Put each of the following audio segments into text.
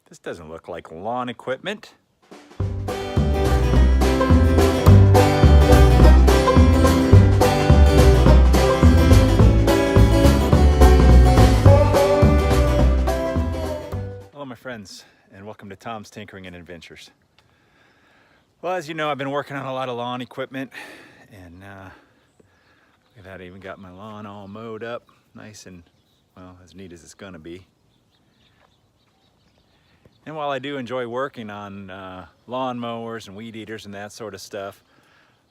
This doesn't look like lawn equipment. Hello my friends, and welcome to Tom's Tinkering and Adventures. Well, as you know, I've been working on a lot of lawn equipment, and look at that, I even got my lawn all mowed up, nice and, well, as neat as it's gonna be. And while I do enjoy working on lawn mowers and weed eaters and that sort of stuff,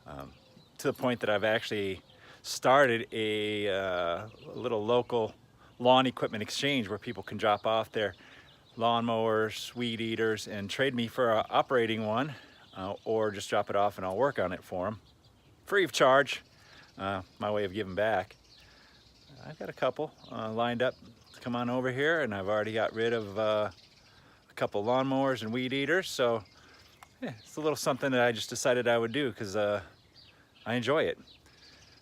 to the point that I've actually started a little local lawn equipment exchange where people can drop off their lawn mowers, weed eaters, and trade me for an operating one, or just drop it off and I'll work on it for them, free of charge. My way of giving back. I've got a couple lined up to come on over here, and I've already got rid of a couple lawnmowers and weed eaters, so yeah, it's a little something that I just decided I would do because I enjoy it.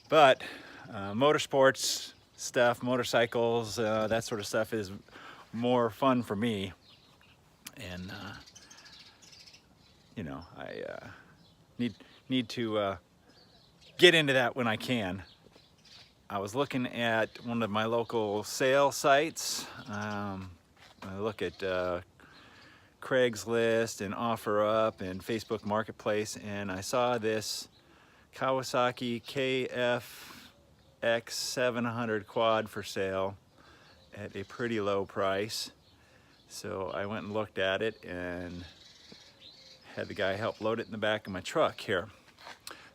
But motorsports stuff, motorcycles, that sort of stuff is more fun for me, and you know, I need to get into that when I can. I was looking at one of my local sale sites. I look at Craigslist and OfferUp and Facebook Marketplace, and I saw this Kawasaki KFX700 quad for sale at a pretty low price. So I went and looked at it and had the guy help load it in the back of my truck here.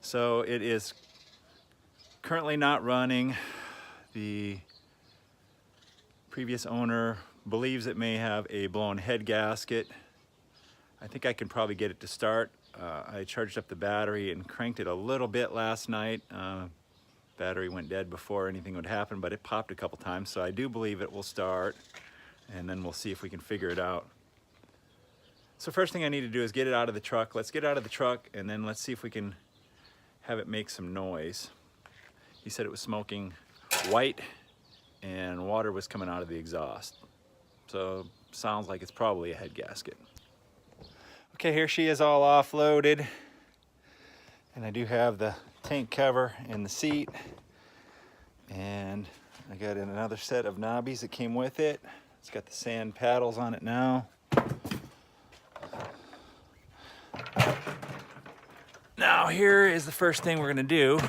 So it is currently not running. The previous owner believes it may have a blown head gasket. I think I can probably get it to start. I charged up the battery and cranked it a little bit last night. Battery went dead before anything would happen, but it popped a couple times, so I do believe it will start, and then we'll see if we can figure it out. So first thing I need to do is get it out of the truck. Let's get it out of the truck, and then let's see if we can have it make some noise. He said it was smoking white and water was coming out of the exhaust. So sounds like it's probably a head gasket. Okay, here she is all offloaded, and I do have the tank cover in the seat, and I got another set of knobbies that came with it. It's got the sand paddles on it now. Now here is the first thing we're gonna do.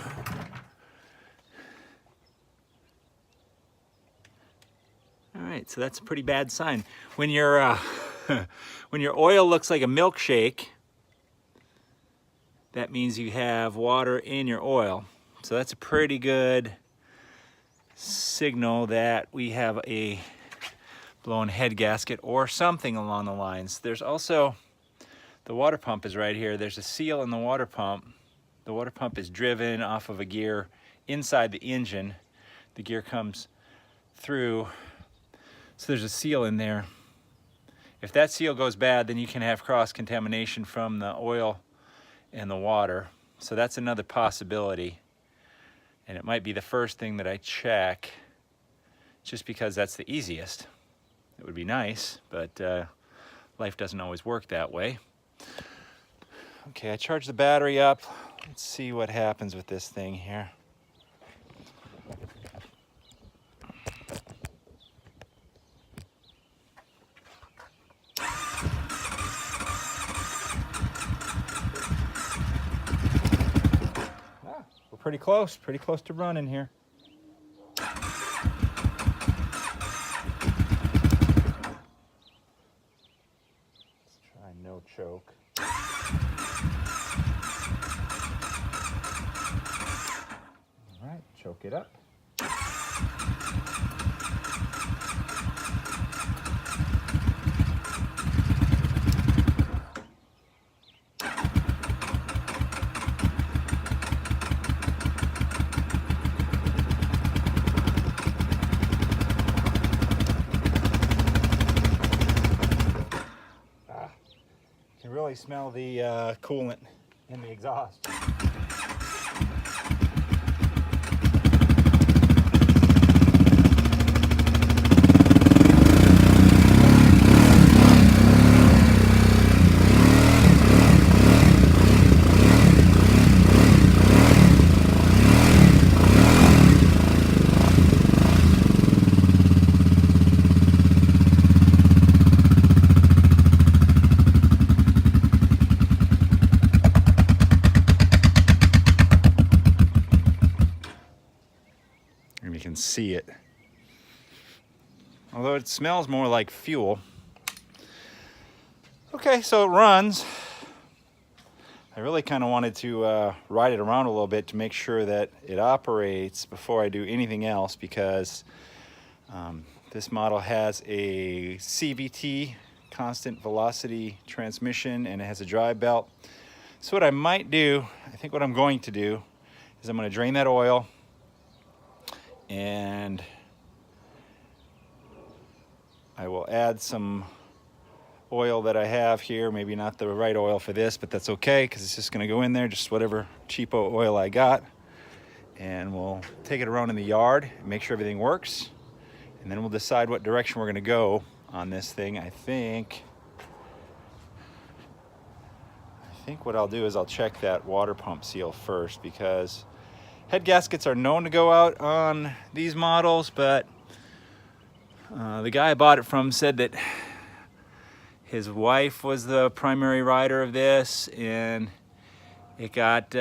All right, so that's a pretty bad sign. When your when your oil looks like a milkshake, that means you have water in your oil. So that's a pretty good signal that we have a blown head gasket or something along the lines. There's also, the water pump is right here. There's a seal in the water pump. The water pump is driven off of a gear inside the engine. The gear comes through, so there's a seal in there. If that seal goes bad, then you can have cross-contamination from the oil and the water. So that's another possibility. And it might be the first thing that I check, just because that's the easiest. It would be nice, but life doesn't always work that way. Okay, I charged the battery up. Let's see what happens with this thing here. Pretty close to running here. Let's try no choke. All right, choke it up. Really smell the coolant in the exhaust. although it smells more like fuel. Okay, so it runs. I really kind of wanted to ride it around a little bit to make sure that it operates before I do anything else, because this model has a CVT, constant velocity transmission, and it has a drive belt. So what I might do, I think what I'm going to do, is I'm going to drain that oil, and I will add some oil that I have here. Maybe not the right oil for this, but that's okay, because it's just going to go in there, just whatever cheapo oil I got. And we'll take it around in the yard, make sure everything works, and then we'll decide what direction we're going to go on this thing. I think what I'll do is I'll check that water pump seal first, because head gaskets are known to go out on these models, but the guy I bought it from said that his wife was the primary rider of this, and it got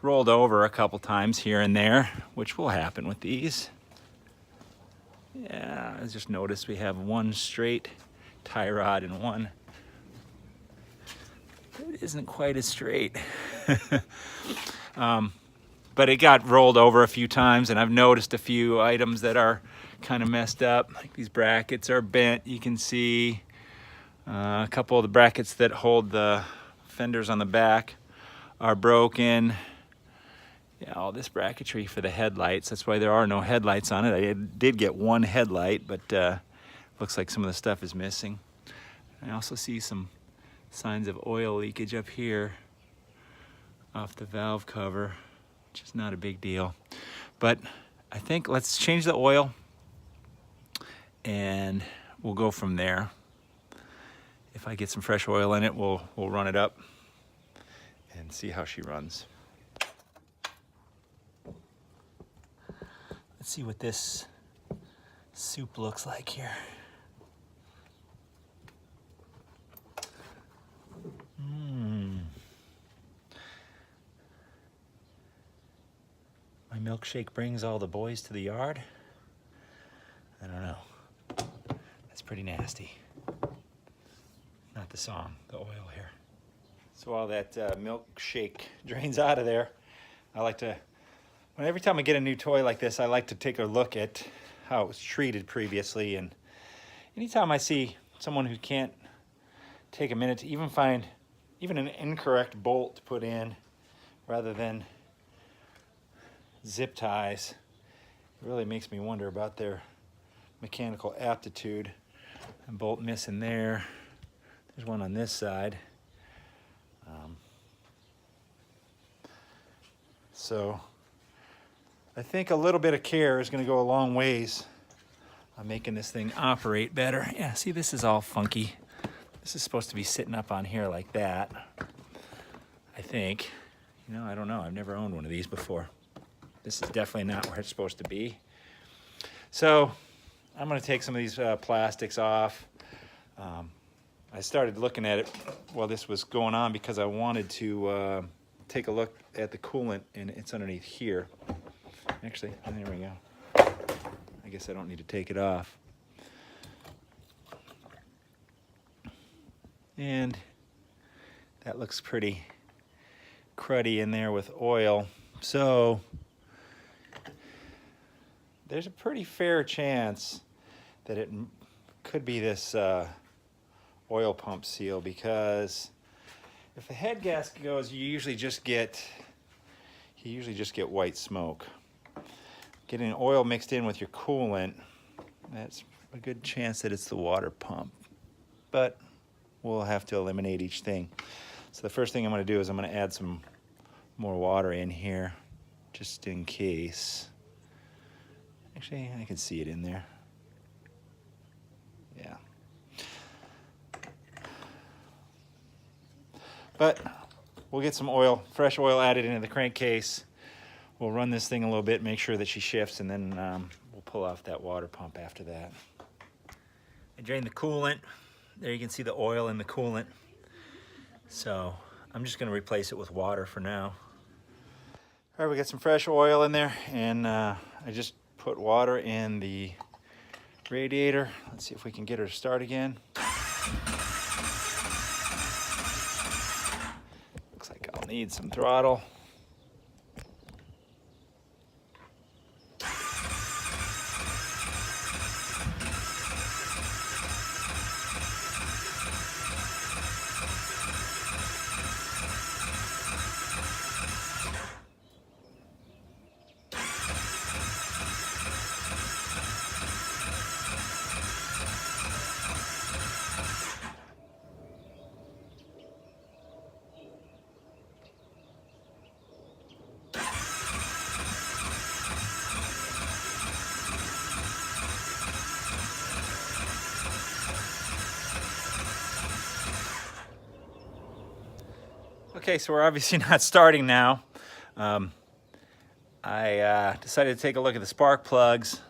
rolled over a couple times here and there, which will happen with these. Yeah, I just noticed we have one straight tie rod and one that isn't quite as straight. But it got rolled over a few times, and I've noticed a few items that are kind of messed up. Like these brackets are bent, you can see. A couple of the brackets that hold the fenders on the back are broken. Yeah, all this bracketry for the headlights. That's why there are no headlights on it. I did get one headlight, but looks like some of the stuff is missing. I also see some signs of oil leakage up here off the valve cover, which is not a big deal. But I think let's change the oil and we'll go from there. If I get some fresh oil in it, we'll run it up and see how she runs. Let's see what this soup looks like here. My milkshake brings all the boys to the yard. I don't know. That's pretty nasty. Not the song, the oil here. So while that milkshake drains out of there, I like to, every time I get a new toy like this, I like to take a look at how it was treated previously. And anytime I see someone who can't take a minute to even find even an incorrect bolt to put in rather than zip ties, it really makes me wonder about their mechanical aptitude. A bolt missing there. There's one on this side. So I think a little bit of care is going to go a long ways on making this thing operate better. Yeah, see, this is all funky. This is supposed to be sitting up on here like that, I think. You know, I don't know. I've never owned one of these before. This is definitely not where it's supposed to be. So I'm going to take some of these plastics off. I started looking at it while this was going on because I wanted to take a look at the coolant, and it's underneath here. Actually, there we go. I guess I don't need to take it off. And that looks pretty cruddy in there with oil. So there's a pretty fair chance that it could be this oil pump seal, because if the head gasket goes, you usually just get white smoke. Getting oil mixed in with your coolant, that's a good chance that it's the water pump. But we'll have to eliminate each thing. So the first thing I'm going to do is I'm going to add some more water in here, just in case. Actually, I can see it in there. Yeah. But we'll get some oil, fresh oil added into the crankcase. We'll run this thing a little bit, make sure that she shifts, and then we'll pull off that water pump after that. I drained the coolant. There you can see the oil in the coolant. So I'm just going to replace it with water for now. All right, we got some fresh oil in there, and I just put water in the radiator. Let's see if we can get her to start again. Looks like I'll need some throttle. Okay, so we're obviously not starting now. I decided to take a look at the spark plugs.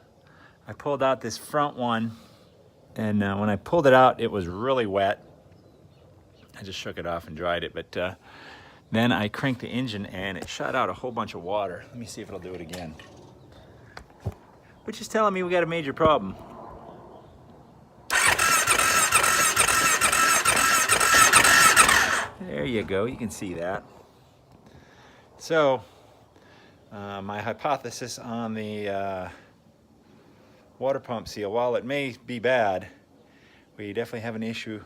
I pulled out this front one, and when I pulled it out, it was really wet. I just shook it off and dried it, but then I cranked the engine and it shot out a whole bunch of water. Let me see if it'll do it again. Which is telling me we got a major problem. There you go, you can see that. So, my hypothesis on the water pump seal, while it may be bad, we definitely have an issue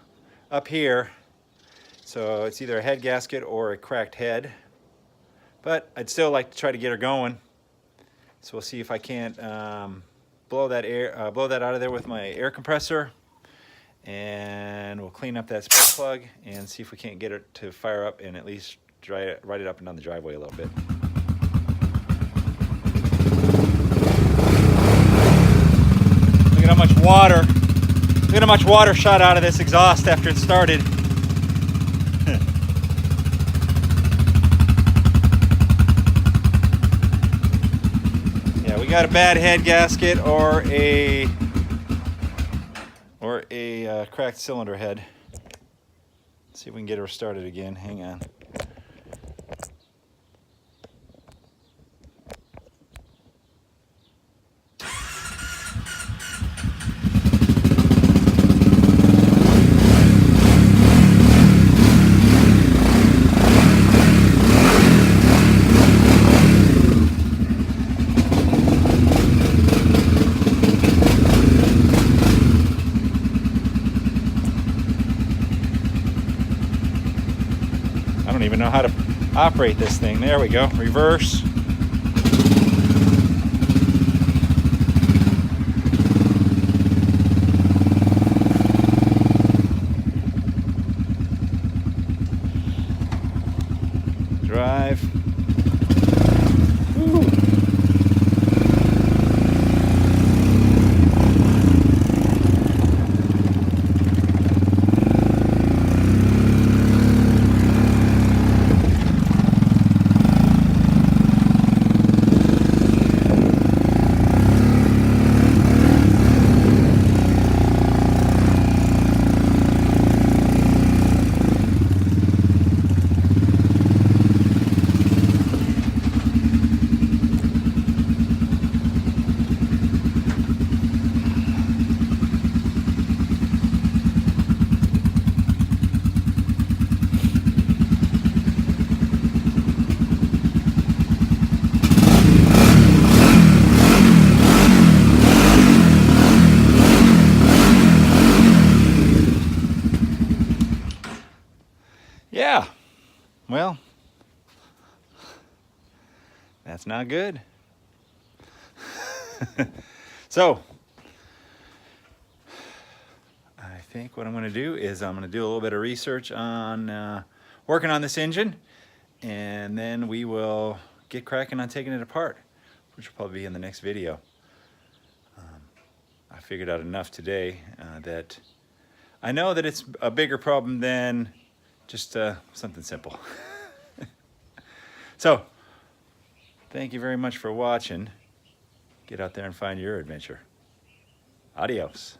up here. So it's either a head gasket or a cracked head. But I'd still like to try to get her going. So we'll see if I can't blow that out of there with my air compressor. And we'll clean up that spark plug and see if we can't get it to fire up and at least ride it up and down the driveway a little bit. Look at how much water, shot out of this exhaust after it started. Yeah, we got a bad head gasket or a cracked cylinder head. Let's see if we can get her started again. Hang on. I don't even know how to operate this thing. There we go. Reverse. Drive. Woo. Yeah, well, that's not good. So, I think what I'm going to do is I'm going to do a little bit of research on working on this engine, and then we will get cracking on taking it apart, which will probably be in the next video. I figured out enough today that I know that it's a bigger problem than just something simple. So, thank you very much for watching. Get out there and find your adventure. Adios.